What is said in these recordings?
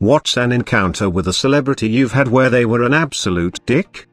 What's an encounter with a celebrity you've had where they were an absolute dick?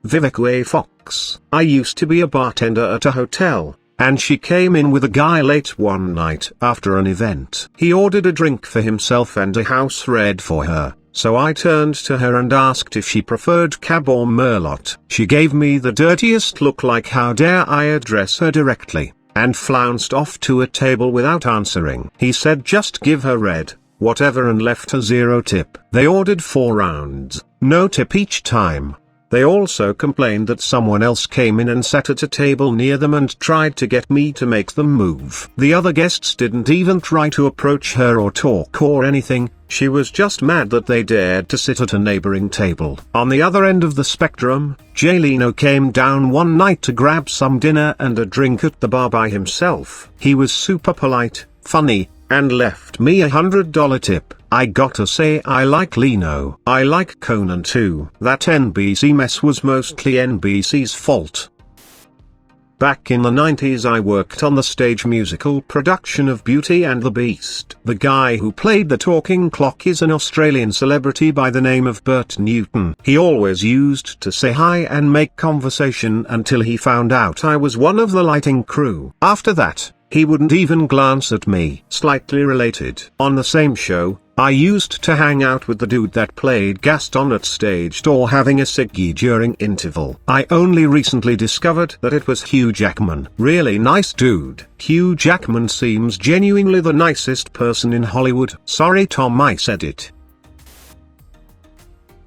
Vivek A. Fox. I used to be a bartender at a hotel, and she came in with a guy late one night after an event. He ordered a drink for himself and a house red for her, so I turned to her and asked if she preferred cab or merlot. She gave me the dirtiest look, like how dare I address her directly, and flounced off to a table without answering. He said just give her red, whatever, and left her 0 tip. They ordered 4 rounds, no tip each time. They also complained that someone else came in and sat at a table near them and tried to get me to make them move. The other guests didn't even try to approach her or talk or anything. She was just mad that they dared to sit at a neighboring table. On the other end of the spectrum, Jay Leno came down one night to grab some dinner and a drink at the bar by himself. He was super polite, funny, and left me a $100 tip. I gotta say, I like Leno. I like Conan too. That NBC mess was mostly NBC's fault. Back in the 90s I worked on the stage musical production of Beauty and the Beast. The guy who played the talking clock is an Australian celebrity by the name of Bert Newton. He always used to say hi and make conversation until he found out I was one of the lighting crew. After that, he wouldn't even glance at me. Slightly related. On the same show, I used to hang out with the dude that played Gaston at stage door having a ciggy during interval. I only recently discovered that it was Hugh Jackman. Really nice dude. Hugh Jackman seems genuinely the nicest person in Hollywood. Sorry Tom, I said it.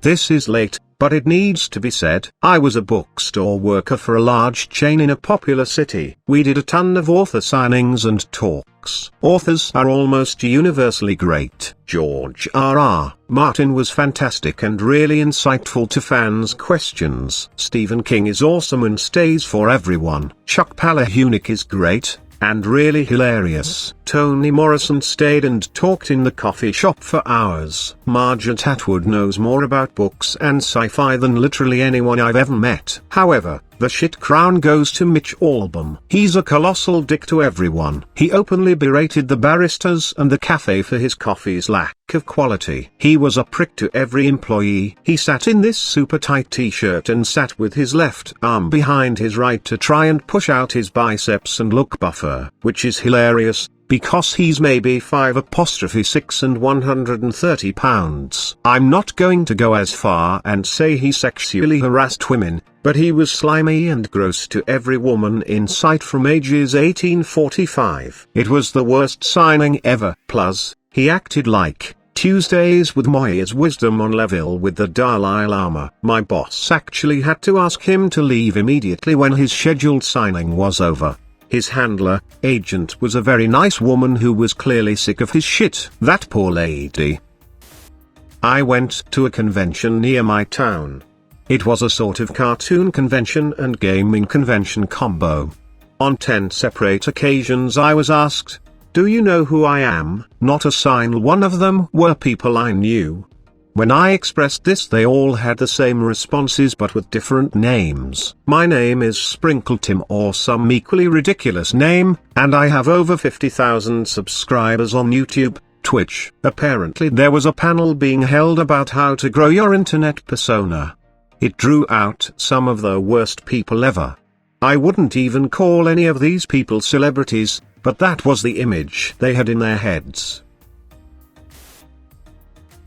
This is late, but it needs to be said. I was a bookstore worker for a large chain in a popular city. We did a ton of author signings and talks. Authors are almost universally great. George R.R. Martin was fantastic and really insightful to fans' questions. Stephen King is awesome and stays for everyone. Chuck Palahniuk is great and really hilarious. Toni Morrison stayed and talked in the coffee shop for hours. Margaret Atwood knows more about books and sci-fi than literally anyone I've ever met. However, the shit crown goes to Mitch Albom. He's a colossal dick to everyone. He openly berated the baristas and the cafe for his coffee's lack of quality. He was a prick to every employee. He sat in this super tight t-shirt and sat with his left arm behind his right to try and push out his biceps and look buffer, which is hilarious, because he's maybe 5'6" and 130 pounds. I'm not going to go as far and say he sexually harassed women, but he was slimy and gross to every woman in sight from ages 1845. It was the worst signing ever. Plus, he acted like Tuesdays with Moyes Wisdom on level with the Dalai Lama. My boss actually had to ask him to leave immediately when his scheduled signing was over. His handler, agent, was a very nice woman who was clearly sick of his shit. That poor lady. I went to a convention near my town. It was a sort of cartoon convention and gaming convention combo. On 10 separate occasions I was asked, "Do you know who I am?" Not a single one of them were people I knew. When I expressed this, they all had the same responses but with different names. My name is Sprinkle Tim or some equally ridiculous name, and I have over 50,000 subscribers on YouTube, Twitch. Apparently there was a panel being held about how to grow your internet persona. It drew out some of the worst people ever. I wouldn't even call any of these people celebrities, but that was the image they had in their heads.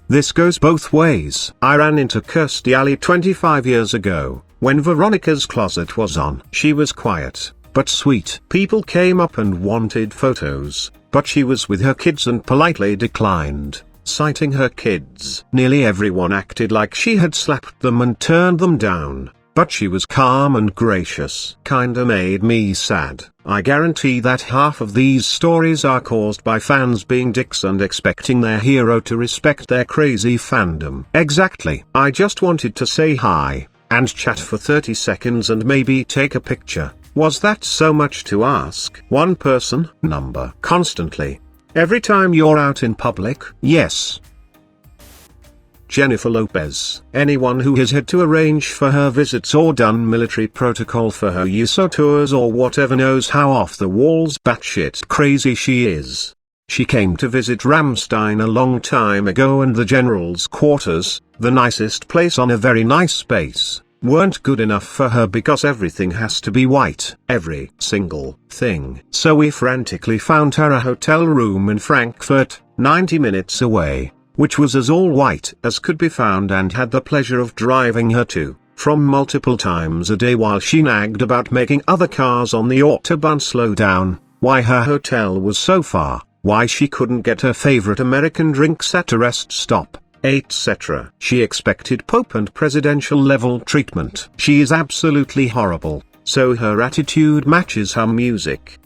This goes both ways. I ran into Kirstie Alley 25 years ago, when Veronica's Closet was on. She was quiet, but sweet. People came up and wanted photos, but she was with her kids and politely declined, citing her kids. Nearly everyone acted like she had slapped them and turned them down, but she was calm and gracious. Kinda made me sad. I guarantee that half of these stories are caused by fans being dicks and expecting their hero to respect their crazy fandom. Exactly. I just wanted to say hi, and chat for 30 seconds and maybe take a picture. Was that so much to ask? One person number constantly. Every time you're out in public? Yes. Jennifer Lopez. Anyone who has had to arrange for her visits or done military protocol for her USO tours or whatever knows how off the walls batshit crazy she is. She came to visit Ramstein a long time ago, and the general's quarters, the nicest place on a very nice space, weren't good enough for her because everything has to be white. Every single thing. So we frantically found her a hotel room in Frankfurt, 90 minutes away, which was as all white as could be found, and had the pleasure of driving her to from multiple times a day while she nagged about making other cars on the Autobahn slow down, why her hotel was so far, why she couldn't get her favorite American drinks at a rest stop, etc. She expected Pope and presidential level treatment. She is absolutely horrible, so her attitude matches her music.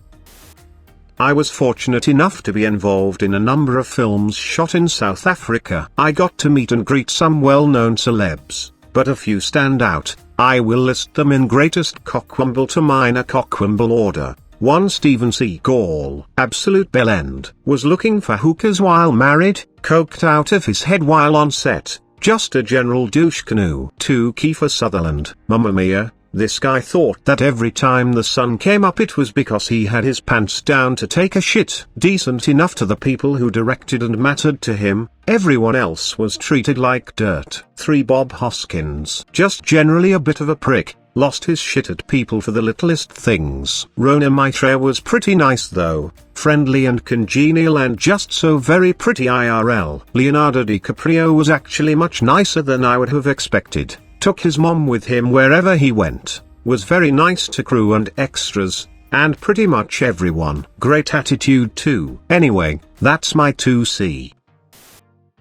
I was fortunate enough to be involved in a number of films shot in South Africa. I got to meet and greet some well-known celebs, but a few stand out. I will list them in greatest cockwomble to minor cockwomble order. 1. Steven Seagal, absolute bellend, was looking for hookers while married, coked out of his head while on set, just a general douche canoe. 2. Kiefer Sutherland, Mamma Mia. This guy thought that every time the sun came up it was because he had his pants down to take a shit. Decent enough to the people who directed and mattered to him, everyone else was treated like dirt. 3. Bob Hoskins, just generally a bit of a prick, lost his shit at people for the littlest things. Rona Mitra was pretty nice though, friendly and congenial and just so very pretty IRL. Leonardo DiCaprio was actually much nicer than I would have expected. Took his mom with him wherever he went, was very nice to crew and extras, and pretty much everyone. Great attitude too. Anyway, that's my 2C.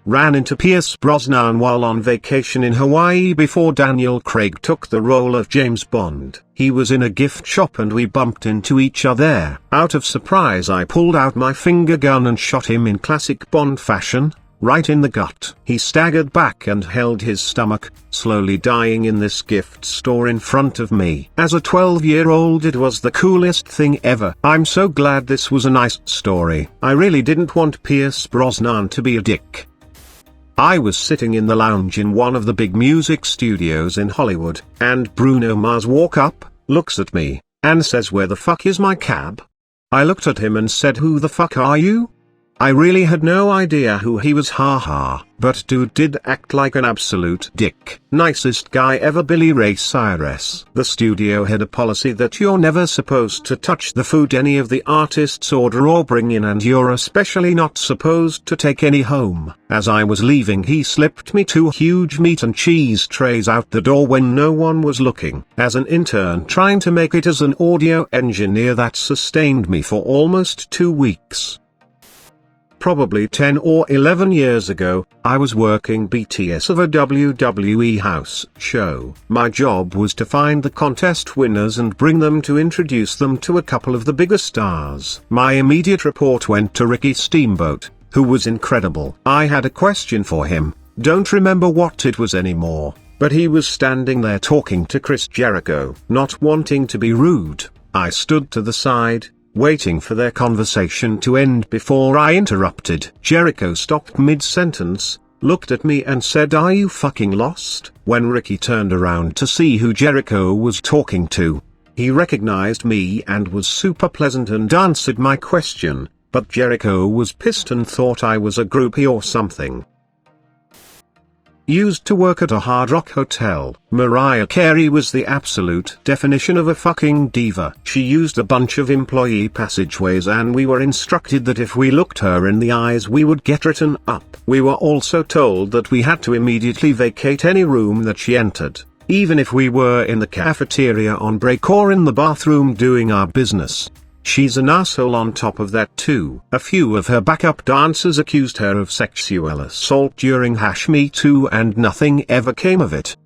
Ran into Pierce Brosnan while on vacation in Hawaii before Daniel Craig took the role of James Bond. He was in a gift shop and we bumped into each other. Out of surprise I pulled out my finger gun and shot him in classic Bond fashion, right in the gut. He staggered back and held his stomach, slowly dying in this gift store in front of me. As a 12-year-old it was the coolest thing ever. I'm so glad this was a nice story. I really didn't want Pierce Brosnan to be a dick. I was sitting in the lounge in one of the big music studios in Hollywood, and Bruno Mars walks up, looks at me, and says, "Where the fuck is my cab?" I looked at him and said, "Who the fuck are you?" I really had no idea who he was, haha, but dude did act like an absolute dick. Nicest guy ever. Billy Ray Cyrus. The studio had a policy that you're never supposed to touch the food any of the artists order or bring in, and you're especially not supposed to take any home. As I was leaving he slipped me 2 huge meat and cheese trays out the door when no one was looking. As an intern trying to make it as an audio engineer, that sustained me for almost 2 weeks. Probably 10 or 11 years ago, I was working BTS of a WWE house show. My job was to find the contest winners and bring them to introduce them to a couple of the bigger stars. My immediate report went to Ricky Steamboat, who was incredible. I had a question for him, don't remember what it was anymore, but he was standing there talking to Chris Jericho. Not wanting to be rude, I stood to the side, waiting for their conversation to end before I interrupted. Jericho stopped mid-sentence, looked at me and said, "Are you fucking lost?" When Ricky turned around to see who Jericho was talking to, he recognized me and was super pleasant and answered my question, but Jericho was pissed and thought I was a groupie or something. Used to work at a Hard Rock hotel. Mariah Carey was the absolute definition of a fucking diva. She used a bunch of employee passageways and we were instructed that if we looked her in the eyes we would get written up. We were also told that we had to immediately vacate any room that she entered, even if we were in the cafeteria on break or in the bathroom doing our business. She's an asshole on top of that too. A few of her backup dancers accused her of sexual assault during Me Too and nothing ever came of it.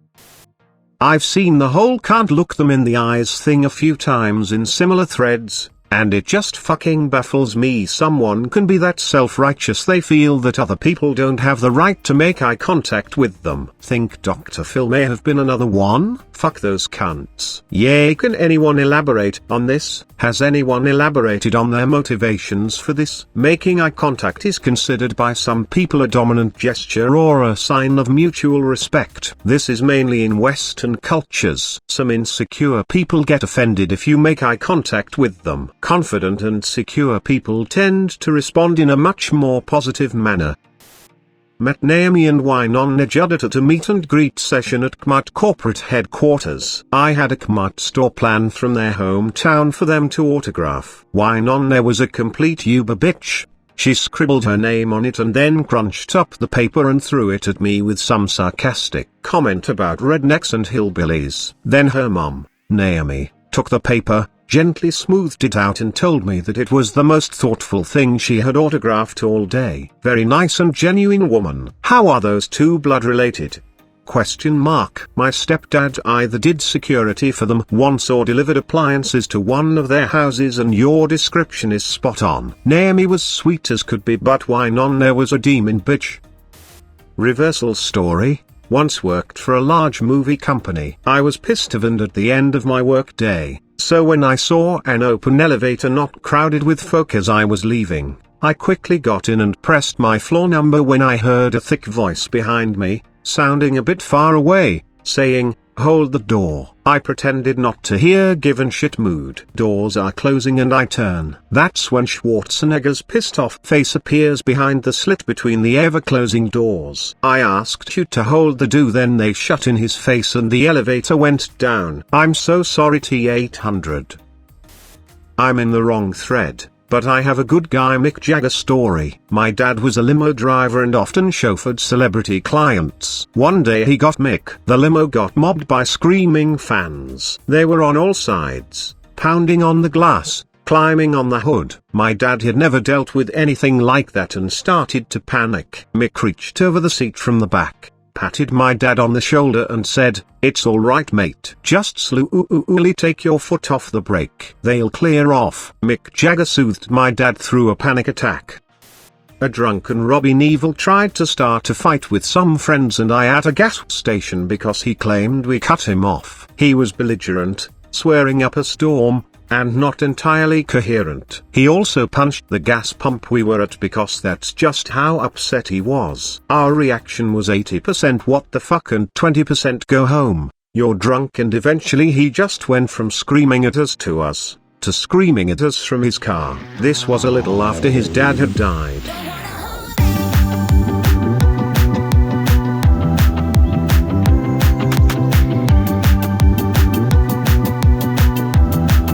I've seen the whole can't look them in the eyes thing a few times in similar threads, and it just fucking baffles me someone can be that self-righteous they feel that other people don't have the right to make eye contact with them. Think Dr. Phil may have been another one? Fuck those cunts. Yay, can anyone elaborate on this? Has anyone elaborated on their motivations for this? Making eye contact is considered by some people a dominant gesture or a sign of mutual respect. This is mainly in Western cultures. Some insecure people get offended if you make eye contact with them. Confident and secure people tend to respond in a much more positive manner. Met Naomi and Wynon Juddit at a meet and greet session at Kmart corporate headquarters. I had a Kmart store plan from their hometown for them to autograph. Wynon was a complete uber bitch. She scribbled her name on it and then crunched up the paper and threw it at me with some sarcastic comment about rednecks and hillbillies. Then her mom, Naomi, took the paper, gently smoothed it out and told me that it was the most thoughtful thing she had autographed all day. Very nice and genuine woman. How are those two blood related? My stepdad either did security for them once or delivered appliances to one of their houses, and your description is spot on. Naomi was sweet as could be, but Wynon was a demon bitch. Reversal story. Once worked for a large movie company. I was pissed and at the end of my work day, so when I saw an open elevator not crowded with folk as I was leaving, I quickly got in and pressed my floor number when I heard a thick voice behind me, sounding a bit far away, saying, "Hold the door." I pretended not to hear, given shit mood. Doors are closing and I turn. That's when Schwarzenegger's pissed off face appears behind the slit between the ever-closing doors. I asked you to hold the door, then they shut in his face and the elevator went down. I'm so sorry T800. I'm in the wrong thread. But I have a good guy Mick Jagger story. My dad was a limo driver and often chauffeured celebrity clients. One day he got Mick. The limo got mobbed by screaming fans. They were on all sides, pounding on the glass, climbing on the hood. My dad had never dealt with anything like that and started to panic. Mick reached over the seat from the back, patted my dad on the shoulder and said, "It's alright mate. Just slowly take your foot off the brake. They'll clear off." Mick Jagger soothed my dad through a panic attack. A drunken Robbie Neville tried to start a fight with some friends and I at a gas station because he claimed we cut him off. He was belligerent, swearing up a storm, and not entirely coherent. He also punched the gas pump we were at because that's just how upset he was. Our reaction was 80% what the fuck and 20% go home, you're drunk, and eventually he just went from screaming at us to screaming at us from his car. This was a little after his dad had died.